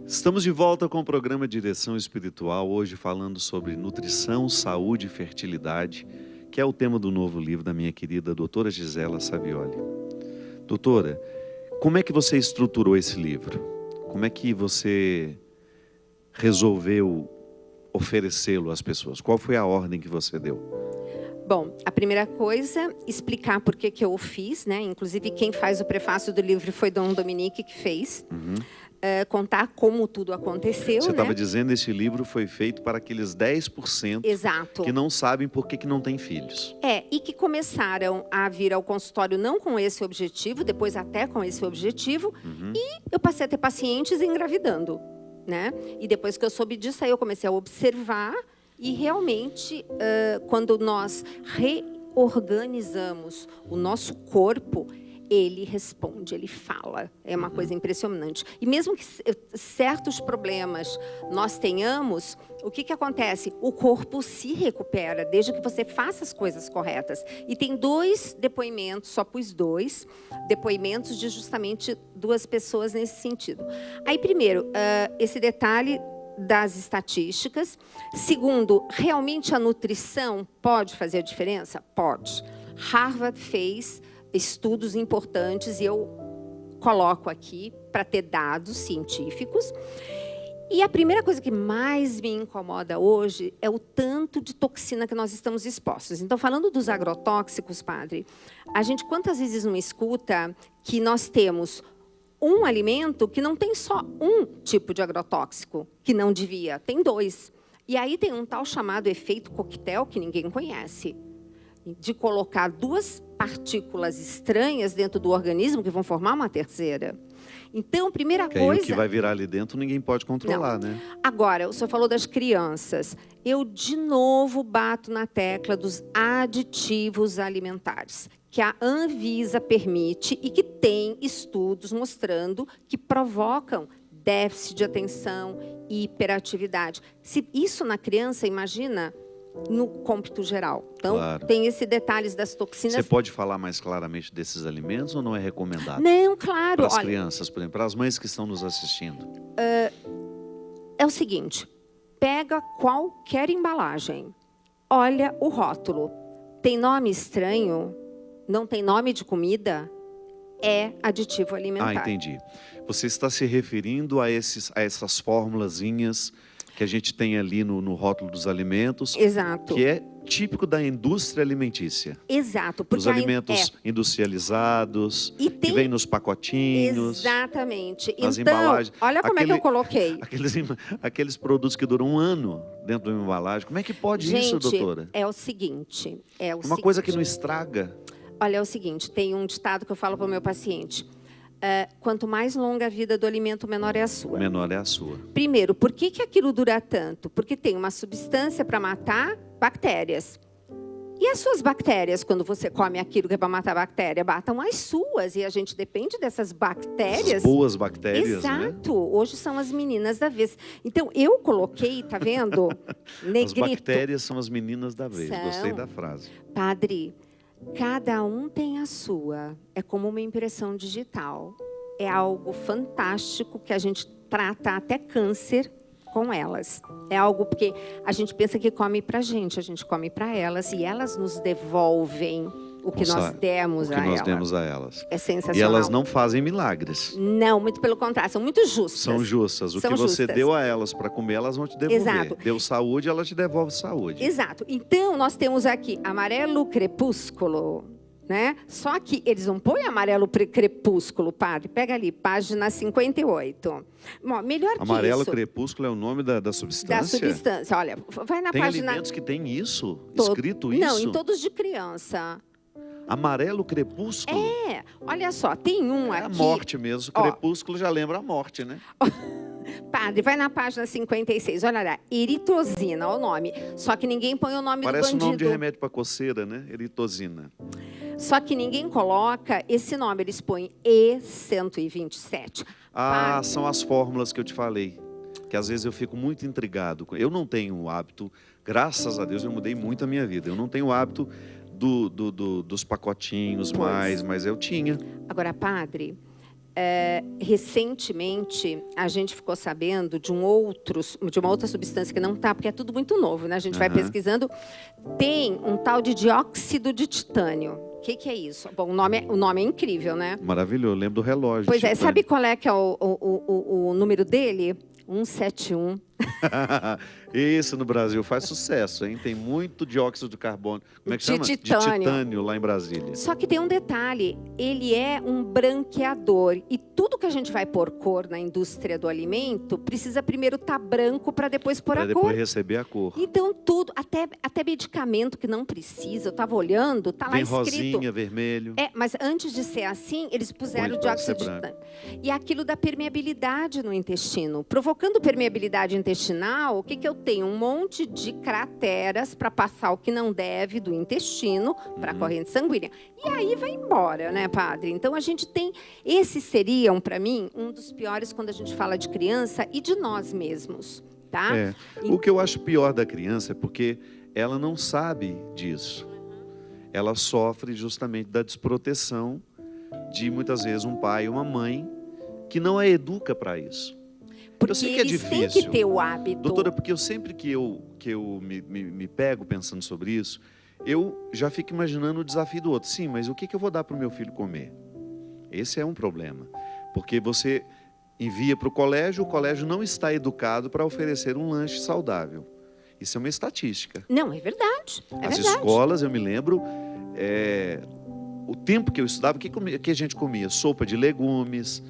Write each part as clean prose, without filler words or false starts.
Estamos de volta com o programa Direção Espiritual, hoje falando sobre nutrição, saúde e fertilidade, que é o tema do novo livro da minha querida doutora Gisela Savioli. Doutora, como é que você estruturou esse livro? Como é que você resolveu oferecê-lo às pessoas? Qual foi a ordem que você deu? Bom, a primeira coisa, explicar por que eu o fiz, né? Inclusive, quem faz o prefácio do livro foi Dom Dominique que fez. Contar como tudo aconteceu. Você estava né? dizendo que esse livro foi feito para aqueles 10% Exato. que não sabem por que não têm filhos. E que começaram a vir ao consultório não com esse objetivo, depois até com esse objetivo. E eu passei a ter pacientes engravidando, né? E depois que eu soube disso, aí eu comecei a observar. E realmente, quando nós reorganizamos o nosso corpo, ele responde, ele fala. É uma coisa impressionante. E mesmo que certos problemas nós tenhamos, o que acontece? O corpo se recupera, desde que você faça as coisas corretas. E tem 2 depoimentos, só pus 2 depoimentos de justamente 2 pessoas nesse sentido. Aí, primeiro, esse detalhe das estatísticas. Segundo, realmente a nutrição pode fazer a diferença? Pode. Harvard fez estudos importantes e eu coloco aqui para ter dados científicos. E a primeira coisa que mais me incomoda hoje é o tanto de toxina que nós estamos expostos. Então, falando dos agrotóxicos, padre, a gente quantas vezes não escuta que nós temos um alimento que não tem só um tipo de agrotóxico, que não devia, tem 2. E aí tem um tal chamado efeito coquetel que ninguém conhece, de colocar 2 partículas estranhas dentro do organismo que vão formar uma terceira. Então, primeira coisa... Aí o que vai virar ali dentro ninguém pode controlar, né? Agora, o senhor falou das crianças. Eu, de novo, bato na tecla dos aditivos alimentares, que a Anvisa permite e que tem estudos mostrando que provocam déficit de atenção e hiperatividade. Se isso na criança, imagina no cômputo geral. Então, claro. Tem esse detalhes das toxinas. Você pode falar mais claramente desses alimentos ou não é recomendado? Não, claro. Para as crianças, por exemplo, para as mães que estão nos assistindo. É o seguinte, pega qualquer embalagem, olha o rótulo. Tem nome estranho? Não tem nome de comida? É aditivo alimentar. Ah, entendi. Você está se referindo a essas formulazinhas que a gente tem ali no rótulo dos alimentos. Exato. Que é típico da indústria alimentícia. Exato. Porque os alimentos industrializados, que vem nos pacotinhos. Exatamente. Nas então, embalagens. Olha como é que eu coloquei. Aqueles produtos que duram 1 ano dentro de uma embalagem. Como é que pode isso, doutora? É o seguinte. Uma coisa que não estraga. Olha, é o seguinte, tem um ditado que eu falo para o meu paciente. Quanto mais longa a vida do alimento, menor é a sua. Menor é a sua. Primeiro, por que aquilo dura tanto? Porque tem uma substância para matar bactérias. E as suas bactérias, quando você come aquilo que é para matar bactéria, matam as suas. E a gente depende dessas bactérias. As boas bactérias, Exato. Né? Hoje são as meninas da vez. Então, eu coloquei, tá vendo? Negrito. As bactérias são as meninas da vez. Gostei da frase. Padre, cada um tem a sua. É como uma impressão digital. É algo fantástico que a gente trata até câncer com elas. É algo porque a gente pensa que come pra gente, a gente come para elas e elas nos devolvem o que nós demos a elas. É sensacional. E elas não fazem milagres. Não, muito pelo contrário, são muito justas. São justas. O que você deu a elas para comer, elas vão te devolver. Exato. Deu saúde, ela te devolve saúde. Exato. Então, nós temos aqui amarelo crepúsculo, né? Só que eles não põem amarelo crepúsculo, padre. Pega ali, página 58. Bom, melhor que isso. Amarelo crepúsculo é o nome da substância? Da substância. Olha, vai na página... Tem alimentos que tem isso? Escrito isso? Não, em todos de criança. Amarelo crepúsculo? Olha só, tem um aqui... É a morte mesmo. Crepúsculo já lembra a morte, né? Padre, vai na página 56. Olha lá, eritrosina, olha o nome. Só que ninguém põe o nome do bandido. Parece o nome de remédio para coceira, né? Eritosina. Só que ninguém coloca esse nome, eles põem E127. São as fórmulas que eu te falei. Que às vezes eu fico muito intrigado. Eu não tenho o hábito, graças a Deus eu mudei muito a minha vida. Eu não tenho o hábito dos pacotinhos mas eu tinha. Agora, padre, Recentemente, a gente ficou sabendo de uma outra substância que não está, porque é tudo muito novo, né? A gente vai pesquisando. Tem um tal de dióxido de titânio. O que é isso? Bom, o nome é incrível, né? Maravilhoso, eu lembro do relógio. Pois é, sabe qual é que é o número dele? 171. Isso no Brasil faz sucesso, hein? Tem muito dióxido de carbono. Como é que chama? De titânio lá em Brasília. Só que tem um detalhe, ele é um branqueador. E tudo que a gente vai pôr cor na indústria do alimento, precisa primeiro estar branco para depois pôr a cor. Para depois receber a cor. Então tudo, até medicamento que não precisa, eu estava olhando, está lá escrito. Rosinha, vermelho. Mas antes de ser assim, eles puseram o dióxido de titânio. E aquilo da permeabilidade no intestino. Provocando permeabilidade intestinal, o que eu tenho? Um monte de crateras para passar o que não deve do intestino para a corrente sanguínea. E aí vai embora, né, padre? Então a gente tem... Esses seriam, para mim, um dos piores quando a gente fala de criança e de nós mesmos, tá? O que eu acho pior da criança é porque ela não sabe disso. Ela sofre justamente da desproteção de, muitas vezes, um pai e uma mãe que não a educa para isso. Porque eu sei que eles têm que ter o hábito. Doutora, porque eu sempre que eu me pego pensando sobre isso, eu já fico imaginando o desafio do outro. Sim, mas o que eu vou dar para o meu filho comer? Esse é um problema. Porque você envia para o colégio não está educado para oferecer um lanche saudável. Isso é uma estatística. Não, é verdade. As escolas, eu me lembro, o tempo que eu estudava, o que a gente comia? Sopa de legumes,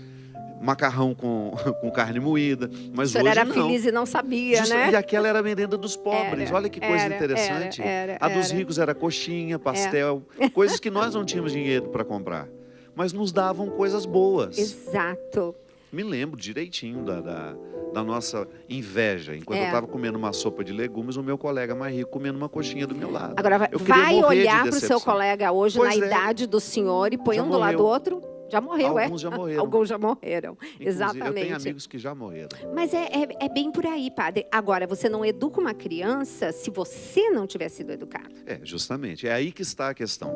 macarrão com carne moída, mas hoje não. Era feliz e não sabia, né? E aquela era a merenda dos pobres. Olha que coisa interessante. A dos ricos era coxinha, pastel, coisas que nós não tínhamos dinheiro para comprar, mas nos davam coisas boas. Exato. Me lembro direitinho da nossa inveja. Enquanto eu estava comendo uma sopa de legumes, o meu colega mais rico comendo uma coxinha do meu lado. Agora, vai olhar para o seu colega hoje, na idade do senhor, e põe um do lado do outro... Já morreu, Alguns já morreram. Alguns já morreram, inclusive, exatamente. Eu tenho amigos que já morreram. Mas é bem por aí, padre. Agora, você não educa uma criança se você não tiver sido educado. Justamente. É aí que está a questão.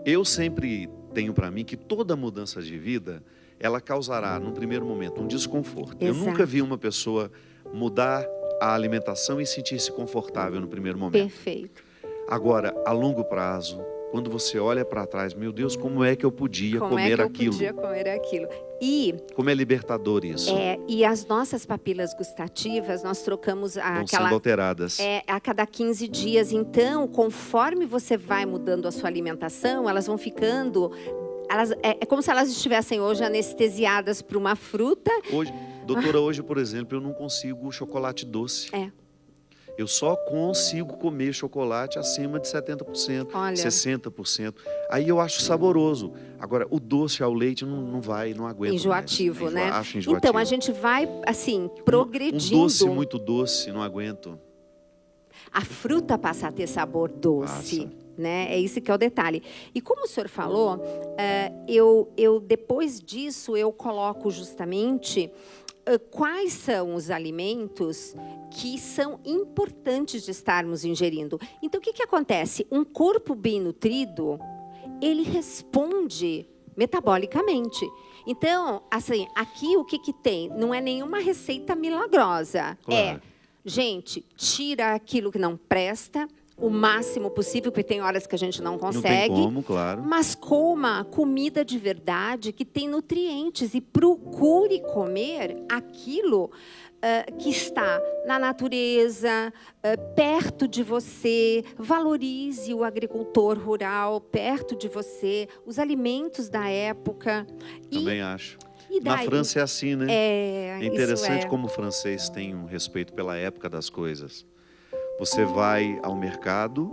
Eu sempre tenho para mim que toda mudança de vida, ela causará, num primeiro momento, um desconforto. Exato. Eu nunca vi uma pessoa mudar a alimentação e sentir-se confortável no primeiro momento. Perfeito. Agora, a longo prazo, quando você olha para trás, meu Deus, como é que eu podia comer aquilo? E como é libertador isso. E as nossas papilas gustativas, nós trocamos vão sendo alteradas. A cada 15 dias. Então, conforme você vai mudando a sua alimentação, elas vão ficando... é como se elas estivessem hoje anestesiadas por uma fruta. Doutora, hoje, por exemplo, eu não consigo chocolate doce. Eu só consigo comer chocolate acima de 70%, 60%. Aí eu acho saboroso. Agora, o doce ao leite não aguento. Enjoativo, mais. né? Acho enjoativo. Então, a gente vai, assim, progredindo. Um doce muito doce, não aguento. A fruta passa a ter sabor doce. Né? É isso que é o detalhe. E como o senhor falou, eu depois disso, eu coloco justamente... quais são os alimentos que são importantes de estarmos ingerindo. Então, o que acontece? Um corpo bem nutrido, ele responde metabolicamente. Então, assim, aqui o que tem? Não é nenhuma receita milagrosa. Claro. Gente, tira aquilo que não presta, o máximo possível, porque tem horas que a gente não consegue. Não tem como, claro. Mas coma comida de verdade, que tem nutrientes, e procure comer aquilo que está na natureza, perto de você. Valorize o agricultor rural perto de você, os alimentos da época. Também acho. Na França é assim, né? É interessante como o francês tem um respeito pela época das coisas. Você vai ao mercado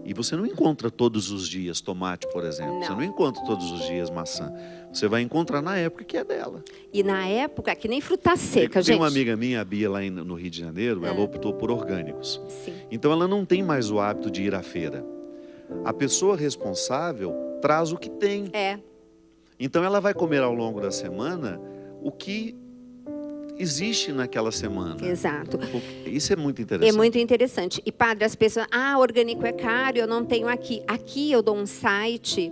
e você não encontra todos os dias tomate, por exemplo. Não. Você não encontra todos os dias maçã. Você vai encontrar na época que é dela. E na época, que nem fruta seca, gente. Tem uma amiga minha, a Bia, lá no Rio de Janeiro, ela optou por orgânicos. Sim. Então ela não tem mais o hábito de ir à feira. A pessoa responsável traz o que tem. Então ela vai comer ao longo da semana o que existe naquela semana. Exato. Isso é muito interessante. É muito interessante. E, padre, as pessoas... orgânico é caro, eu não tenho aqui. Aqui eu dou um site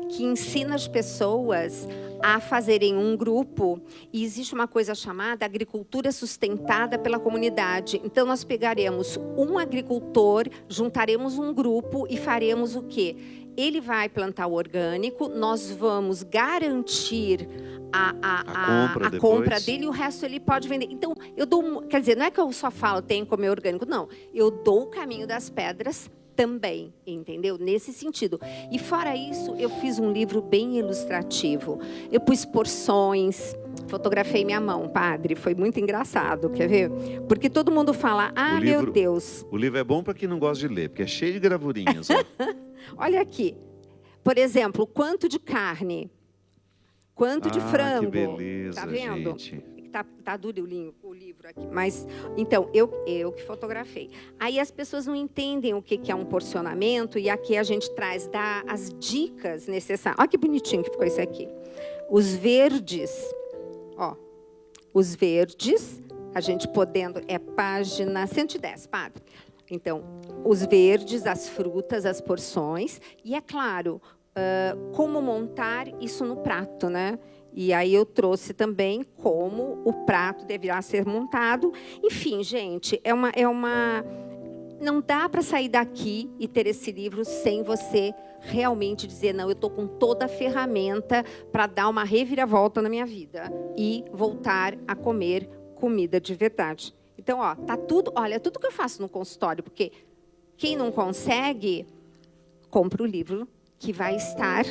que ensina as pessoas a fazerem um grupo. E existe uma coisa chamada agricultura sustentada pela comunidade. Então, nós pegaremos um agricultor, juntaremos um grupo e faremos o quê? Ele vai plantar o orgânico, nós vamos garantir a compra dele, e o resto ele pode vender. Então, eu dou, quer dizer, não é que eu só falo tem que comer orgânico, não. Eu dou o caminho das pedras também, entendeu? Nesse sentido. E fora isso, eu fiz um livro bem ilustrativo. Eu pus porções, fotografei minha mão, padre. Foi muito engraçado, quer ver? Porque todo mundo fala, meu Deus. O livro é bom para quem não gosta de ler, porque é cheio de gravurinhas. Ó. Olha aqui. Por exemplo, quanto de carne, quanto de frango. Que beleza, tá vendo? Gente. Tá duro o livro aqui, mas então eu que fotografei. Aí as pessoas não entendem o que é um porcionamento, e aqui a gente dá as dicas necessárias. Olha que bonitinho que ficou isso aqui. Os verdes, os verdes, a gente podendo, é página 110, padre. Então, os verdes, as frutas, as porções, e é claro, como montar isso no prato, né? E aí eu trouxe também como o prato deverá ser montado. Enfim, gente, não dá para sair daqui e ter esse livro sem você realmente dizer, não, eu estou com toda a ferramenta para dar uma reviravolta na minha vida e voltar a comer comida de verdade. Então, tá tudo, olha, tudo que eu faço no consultório, porque quem não consegue, compra o livro que vai estar...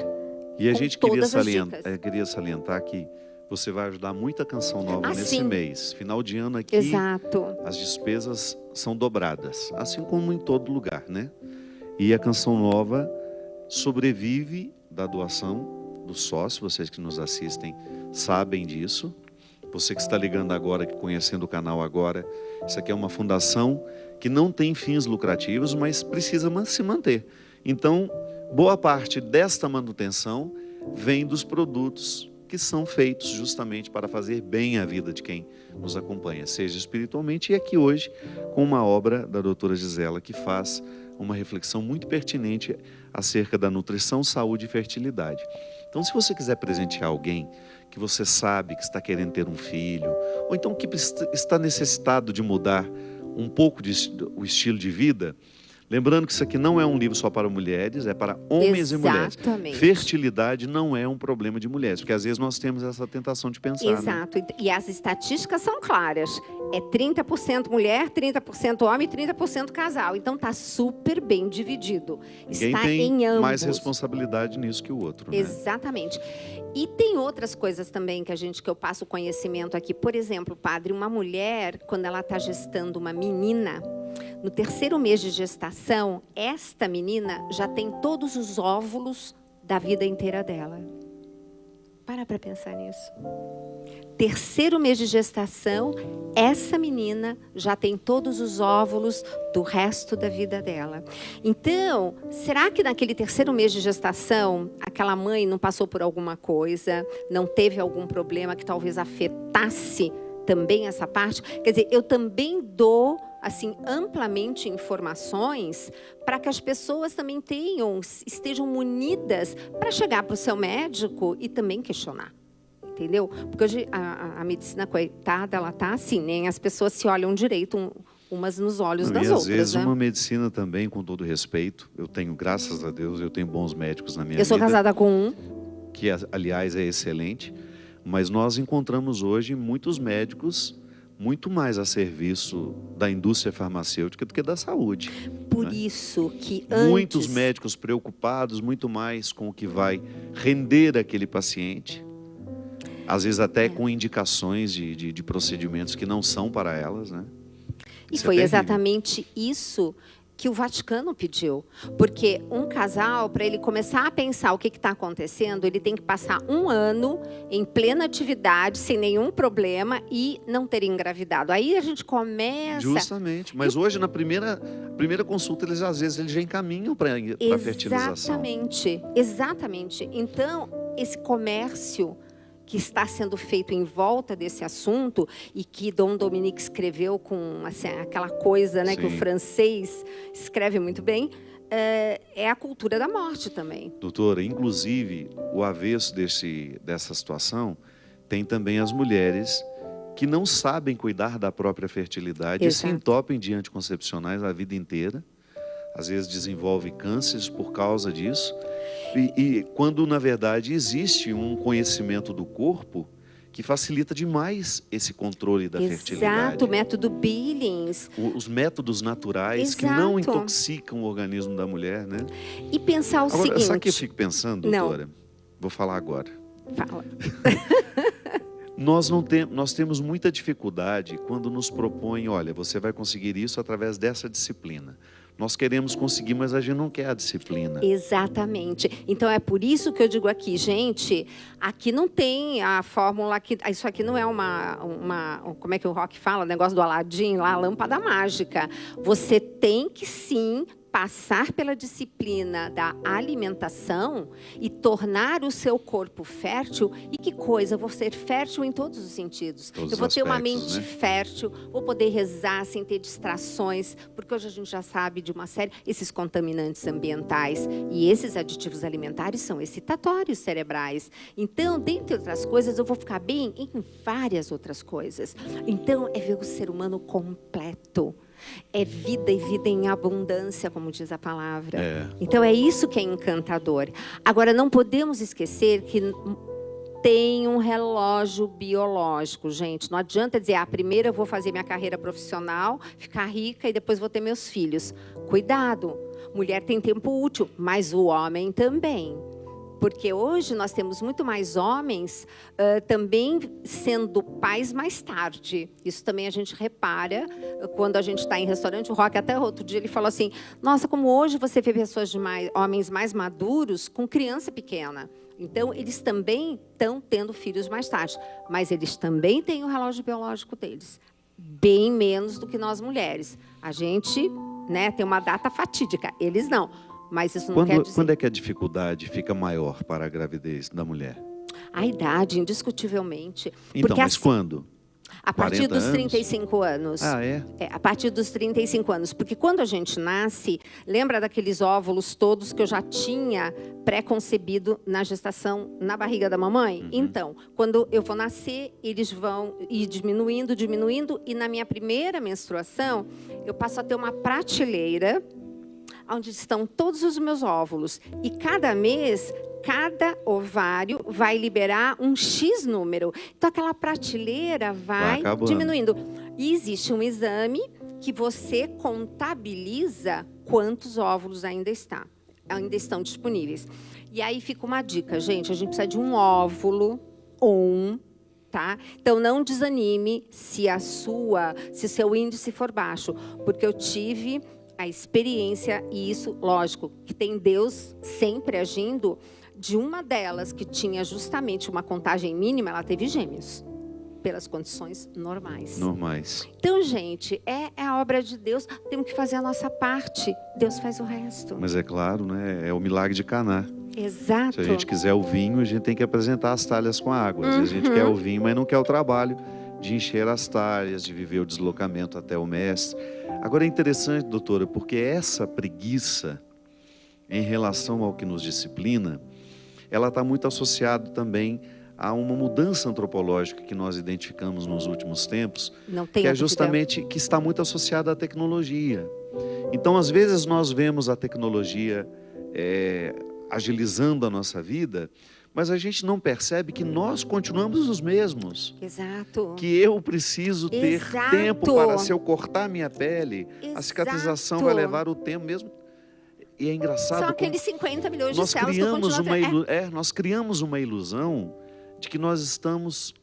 E a gente queria salientar que você vai ajudar muita Canção Nova nesse mês. Final de ano aqui, exato, as despesas são dobradas, assim como em todo lugar, né? E a Canção Nova sobrevive da doação do sócio. Vocês que nos assistem sabem disso. Você que está ligando agora, conhecendo o canal agora, isso aqui é uma fundação que não tem fins lucrativos, mas precisa se manter. Então, boa parte desta manutenção vem dos produtos que são feitos justamente para fazer bem a vida de quem nos acompanha, seja espiritualmente, e aqui hoje com uma obra da doutora Gisela, que faz uma reflexão muito pertinente acerca da nutrição, saúde e fertilidade. Então, se você quiser presentear alguém que você sabe que está querendo ter um filho, ou então que está necessitado de mudar um pouco o estilo de vida, lembrando que isso aqui não é um livro só para mulheres, é para homens e mulheres. Fertilidade não é um problema de mulheres, porque às vezes nós temos essa tentação de pensar. Exato, né? E as estatísticas são claras. É 30% mulher, 30% homem e 30% casal. Então está super bem dividido. Ninguém está tem em ambos. mais responsabilidade nisso que o outro, né? Exatamente. E tem outras coisas também que eu passo conhecimento aqui. Por exemplo, padre, uma mulher, quando ela está gestando uma menina, no 3º mês de gestação, esta menina já tem todos os óvulos da vida inteira dela. Para pensar nisso. 3º mês de gestação, essa menina já tem todos os óvulos do resto da vida dela. Então, será que naquele 3º mês de gestação, aquela mãe não passou por alguma coisa, não teve algum problema que talvez afetasse também essa parte? Quer dizer, eu também dou assim amplamente informações para que as pessoas também estejam munidas para chegar para o seu médico e também questionar. Entendeu? Porque hoje a medicina, coitada, ela está assim, nem as pessoas se olham direito umas nos olhos das outras. E às vezes, né? Uma medicina também, com todo respeito, eu tenho, graças a Deus, eu tenho bons médicos na minha vida. Eu sou casada com um. Que, aliás, é excelente. Mas nós encontramos hoje muitos médicos muito mais a serviço da indústria farmacêutica do que da saúde. Por né? isso que antes... Muitos médicos preocupados muito mais com o que vai render aquele paciente. Às vezes até com indicações de procedimentos que não são para elas, né? E foi exatamente isso que o Vaticano pediu. Porque um casal, para ele começar a pensar o que está acontecendo, ele tem que passar 1 ano em plena atividade, sem nenhum problema, e não ter engravidado. Aí a gente começa... Justamente. Mas hoje, na primeira consulta, às vezes eles já encaminham para a fertilização. Exatamente. Exatamente. Então, esse comércio que está sendo feito em volta desse assunto e que Dom Dominique escreveu com assim, aquela coisa, né, que o francês escreve muito bem, é a cultura da morte também. Doutora, inclusive, o avesso dessa situação tem também as mulheres que não sabem cuidar da própria fertilidade. Exato. E se entopem de anticoncepcionais a vida inteira. Às vezes desenvolve cânceres por causa disso. E quando, na verdade, existe um conhecimento do corpo que facilita demais esse controle da fertilidade. Exato, o método Billings. Os métodos naturais. Exato. Que não intoxicam o organismo da mulher, né? E pensar o seguinte... Sabe o que eu fico pensando, doutora? Não. Vou falar agora. Fala. Nós temos muita dificuldade quando nos propõem, olha, você vai conseguir isso através dessa disciplina. Nós queremos conseguir, mas a gente não quer a disciplina. Exatamente. Então, é por isso que eu digo aqui, gente, aqui não tem a fórmula, isso aqui não é como é que o Rock fala, o negócio do Aladim, lá, a lâmpada mágica. Você tem que, sim, passar pela disciplina da alimentação e tornar o seu corpo fértil. E que coisa, eu vou ser fértil em todos os sentidos. Eu vou ter uma mente fértil, vou poder rezar sem ter distrações, porque hoje a gente já sabe de uma série, esses contaminantes ambientais e esses aditivos alimentares são excitatórios cerebrais. Então, dentre outras coisas, eu vou ficar bem em várias outras coisas. Então, é ver o ser humano completo. É vida e vida em abundância, como diz a palavra. Então, é isso que é encantador. Agora, não podemos esquecer que tem um relógio biológico, gente. Não adianta dizer, primeiro eu vou fazer minha carreira profissional, ficar rica e depois vou ter meus filhos. Cuidado, mulher tem tempo útil, mas o homem também. Porque hoje nós temos muito mais homens também sendo pais mais tarde. Isso também a gente repara quando a gente está em restaurante. O Rock até outro dia ele falou assim, nossa, como hoje você vê homens mais maduros com criança pequena. Então, eles também estão tendo filhos mais tarde. Mas eles também têm o relógio biológico deles. Bem menos do que nós mulheres. A gente, né, tem uma data fatídica. Eles não. Mas isso não quer dizer... Quando é que a dificuldade fica maior para a gravidez da mulher? A idade, indiscutivelmente. Então, porque mas quando? A partir dos 35 anos. Ah, é? A partir dos 35 anos. Porque quando a gente nasce, lembra daqueles óvulos todos que eu já tinha pré-concebido na gestação, na barriga da mamãe? Uhum. Então, quando eu vou nascer, eles vão ir diminuindo, diminuindo. E na minha primeira menstruação, eu passo a ter uma prateleira onde estão todos os meus óvulos. E cada mês, cada ovário vai liberar um X número. Então, aquela prateleira vai diminuindo. E existe um exame que você contabiliza quantos óvulos ainda estão disponíveis. E aí fica uma dica, gente. A gente precisa de um óvulo, tá? Então, não desanime se seu índice for baixo. Porque eu tive... a experiência, e isso, lógico, que tem Deus sempre agindo, de uma delas que tinha justamente uma contagem mínima, ela teve gêmeos, pelas condições normais. Então, gente, é a obra de Deus, temos que fazer a nossa parte, Deus faz o resto. Mas é claro, né? É o milagre de Caná. Exato. Se a gente quiser o vinho, a gente tem que apresentar as talhas com a água. Às vezes a gente quer o vinho, mas não quer o trabalho de encher as talhas, de viver o deslocamento até o mestre. Agora é interessante, doutora, porque essa preguiça em relação ao que nos disciplina, ela está muito associada também a uma mudança antropológica que nós identificamos nos últimos tempos, que é justamente que está muito associada à tecnologia. Então, às vezes, nós vemos a tecnologia agilizando a nossa vida, mas a gente não percebe que nós continuamos os mesmos. Exato. Que eu preciso ter tempo para, se eu cortar minha pele, a cicatrização vai levar o tempo mesmo. E é engraçado. São aqueles 50 milhões de células que continuam... Nós criamos uma ilusão de que nós estamos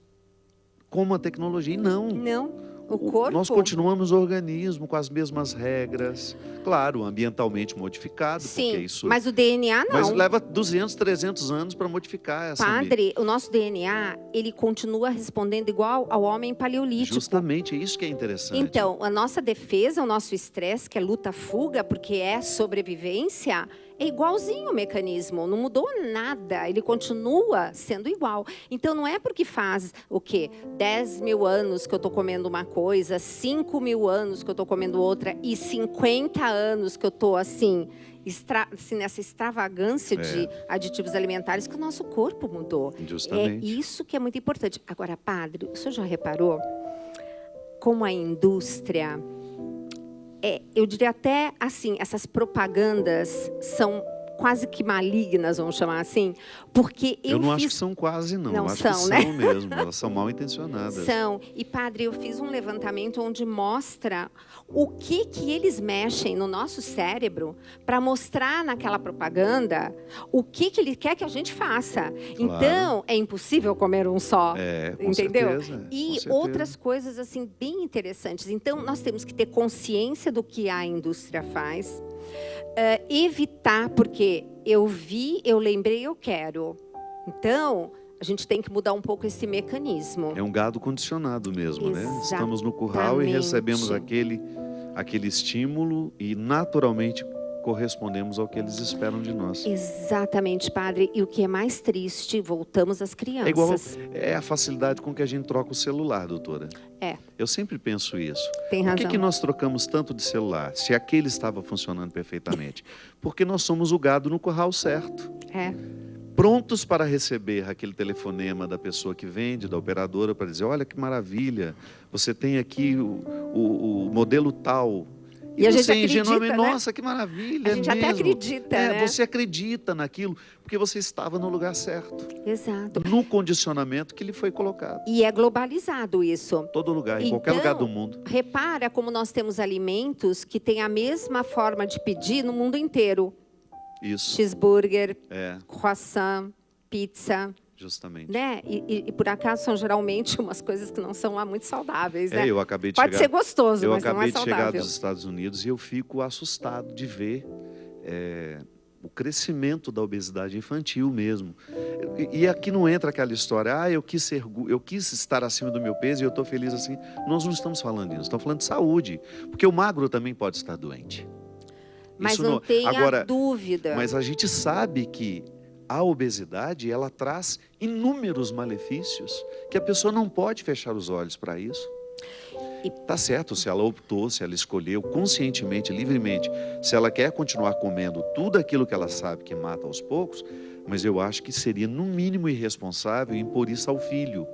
como a tecnologia. E não. Não. O corpo... Nós continuamos o organismo com as mesmas regras. Claro, ambientalmente modificado. Sim, porque isso... mas o DNA não. Mas leva 200, 300 anos para modificar essa... Padre, o nosso DNA, ele continua respondendo igual ao homem paleolítico. Justamente, isso que é interessante. Então, a nossa defesa, o nosso estresse, que é luta-fuga, porque é sobrevivência, é igualzinho o mecanismo, não mudou nada, ele continua sendo igual. Então, não é porque faz o quê? 10 mil anos que eu estou comendo uma coisa, 5 mil anos que eu estou comendo outra e 50 anos que eu estou assim nessa extravagância de aditivos alimentares que o nosso corpo mudou. Justamente. É isso que é muito importante. Agora, padre, o senhor já reparou como a indústria, eu diria até assim, essas propagandas são quase que malignas, vamos chamar assim, porque eu não acho que são quase, não. Não acho são, que né? são mesmo, elas são mal intencionadas. São. E, padre, eu fiz um levantamento onde mostra o que eles mexem no nosso cérebro para mostrar naquela propaganda o que ele quer que a gente faça. Claro. Então, é impossível comer um só, Com entendeu? certeza, E com certeza. outras coisas assim bem interessantes. Então, nós temos que ter consciência do que a indústria faz, evitar, porque eu vi, eu lembrei, eu quero. Então, a gente tem que mudar um pouco esse mecanismo. É um gado condicionado mesmo, né? Exatamente. Estamos no curral e recebemos aquele estímulo e naturalmente correspondemos ao que eles esperam de nós. Exatamente, padre. E o que é mais triste, voltamos às crianças. É a facilidade com que a gente troca o celular, doutora. Eu sempre penso isso. Tem razão. Por que nós trocamos tanto de celular, se aquele estava funcionando perfeitamente? Porque nós somos o gado no curral certo. Prontos para receber aquele telefonema da pessoa que vende, da operadora, para dizer, olha que maravilha, você tem aqui o modelo tal. E a gente você acredita, ingenuamente, né? Nossa, que maravilha, A gente até acredita, né? Você acredita naquilo, porque você estava no lugar certo. Exato. No condicionamento que lhe foi colocado. E é globalizado isso. Todo lugar, em Então, qualquer lugar do mundo. Repara como nós temos alimentos que têm a mesma forma de pedir no mundo inteiro. Isso. Cheeseburger, croissant, pizza. Justamente. Né? E por acaso são geralmente umas coisas que não são lá muito saudáveis, né? Eu acabei de Pode ser gostoso, eu mas não é acabei de chegar saudável. dos Estados Unidos e eu fico assustado de ver o crescimento da obesidade infantil mesmo. E aqui não entra aquela história, eu quis estar acima do meu peso e eu estou feliz assim. Nós não estamos falando disso, estamos falando de saúde. Porque o magro também pode estar doente. Mas Isso não tenha agora, dúvida. Mas a gente sabe que a obesidade, ela traz inúmeros malefícios que a pessoa não pode fechar os olhos para isso. Tá certo, se ela optou, se ela escolheu conscientemente, livremente, se ela quer continuar comendo tudo aquilo que ela sabe que mata aos poucos, mas eu acho que seria no mínimo irresponsável impor isso ao filho.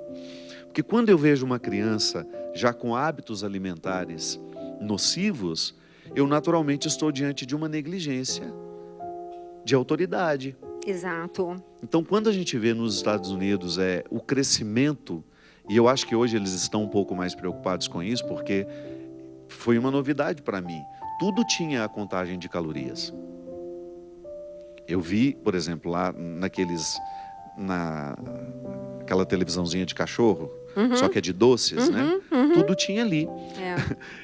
Porque quando eu vejo uma criança já com hábitos alimentares nocivos, eu naturalmente estou diante de uma negligência de autoridade. Exato. Então, quando a gente vê nos Estados Unidos o crescimento, e eu acho que hoje eles estão um pouco mais preocupados com isso, porque foi uma novidade para mim. Tudo tinha a contagem de calorias. Eu vi, por exemplo, lá naquela televisãozinha de cachorro, só que é de doces, né? Tudo tinha ali.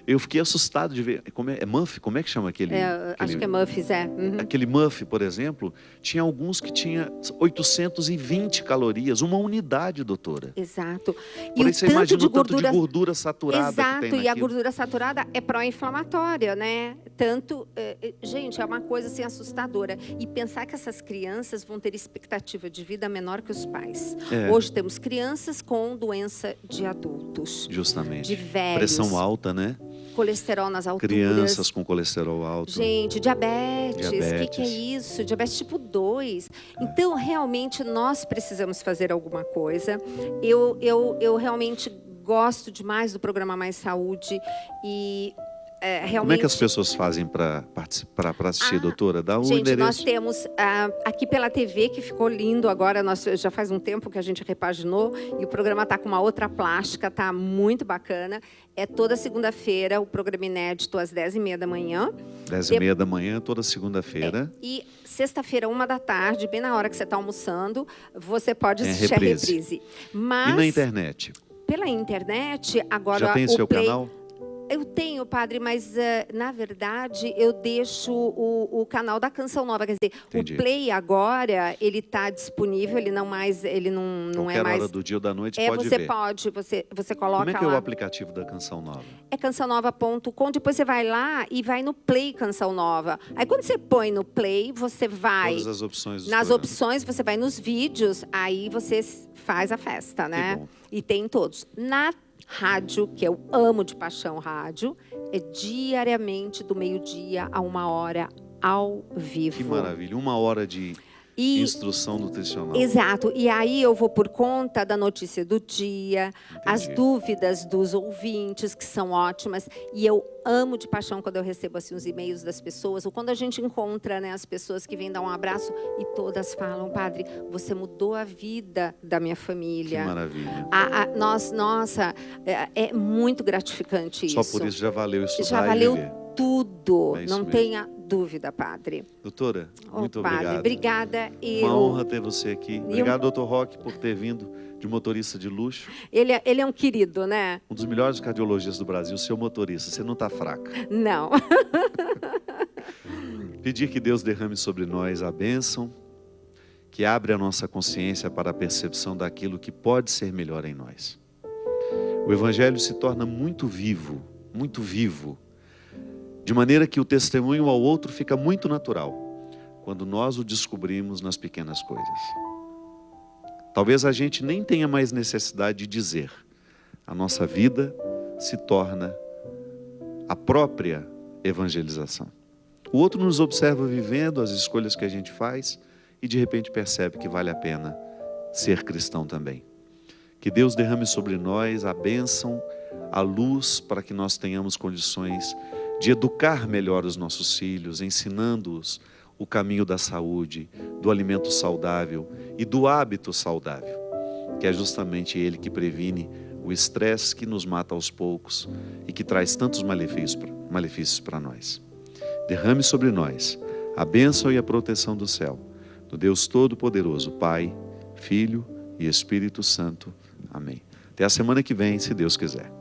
Eu fiquei assustado de ver. É Muff? Como é que chama aquele? Acho que é Muffs, Aquele Muff, por exemplo, tinha alguns que tinha 820 calorias, uma unidade, doutora. Exato. Por aí você imagina o tanto de gordura saturada que tem naquilo. E a gordura saturada é pró-inflamatória, né? Gente, é uma coisa assim assustadora. E pensar que essas crianças vão ter expectativa de vida menor que os pais. Hoje temos crianças com doença de adultos. Justamente. De velhos. Pressão alta, né? Colesterol nas alturas. Crianças com colesterol alto. Gente, diabetes. O que é isso? Diabetes tipo 2. Então, realmente, nós precisamos fazer alguma coisa. Eu realmente gosto demais do programa Mais Saúde e... realmente... Como é que as pessoas fazem para assistir, doutora? Dá um gente, endereço. nós temos aqui pela TV, que ficou lindo agora, já faz um tempo que a gente repaginou, e o programa está com uma outra plástica, está muito bacana. É toda segunda-feira, o programa inédito, às 10h30 da manhã. 10h30 da manhã, toda segunda-feira. E sexta-feira, 13h, bem na hora que você está almoçando, você pode assistir a reprise. Mas, e na internet? Pela internet, agora... Já tem seu canal? Eu tenho, padre, mas na verdade eu deixo o canal da Canção Nova, quer dizer, Entendi. o Play agora ele está disponível, ele não é Qualquer mais. hora do dia ou da noite É, pode você ver. pode, você coloca Como é que é o lá. aplicativo da Canção Nova? É cançãonova.com, depois você vai lá e vai no Play Canção Nova. Aí quando você põe no Play, você vai Todas as opções dos nas programas. opções, você vai nos vídeos, aí você faz a festa, né? bom. E tem todos. Na rádio, que eu amo de paixão rádio, é diariamente do meio-dia a 1h ao vivo. Que maravilha. 1 hora de instrução nutricional. Exato. E aí eu vou por conta da notícia do dia, as dúvidas dos ouvintes, que são ótimas. E eu amo de paixão quando eu recebo assim, os e-mails das pessoas, ou quando a gente encontra, né, as pessoas que vêm dar um abraço e todas falam: padre, você mudou a vida da minha família. Que maravilha. Nossa, é muito gratificante isso. Só por isso já valeu estudar Já e valeu viver. tudo. É isso Não mesmo. tenha dúvida, padre. Doutora, muito padre, obrigado. Obrigada. Uma honra ter você aqui. Obrigado, doutor Roque, por ter vindo de motorista de luxo. Ele é um querido, né? Um dos melhores cardiologistas do Brasil, seu motorista. Você não está fraca. Não. Pedir que Deus derrame sobre nós a bênção, que abre a nossa consciência para a percepção daquilo que pode ser melhor em nós. O Evangelho se torna muito vivo, de maneira que o testemunho ao outro fica muito natural, quando nós o descobrimos nas pequenas coisas. Talvez a gente nem tenha mais necessidade de dizer. A nossa vida se torna a própria evangelização. O outro nos observa vivendo as escolhas que a gente faz e de repente percebe que vale a pena ser cristão também. Que Deus derrame sobre nós a bênção, a luz, para que nós tenhamos condições de educar melhor os nossos filhos, ensinando-os o caminho da saúde, do alimento saudável e do hábito saudável, que é justamente ele que previne o estresse que nos mata aos poucos e que traz tantos malefícios para nós. Derrame sobre nós a bênção e a proteção do céu, do Deus Todo-Poderoso, Pai, Filho e Espírito Santo. Amém. Até a semana que vem, se Deus quiser.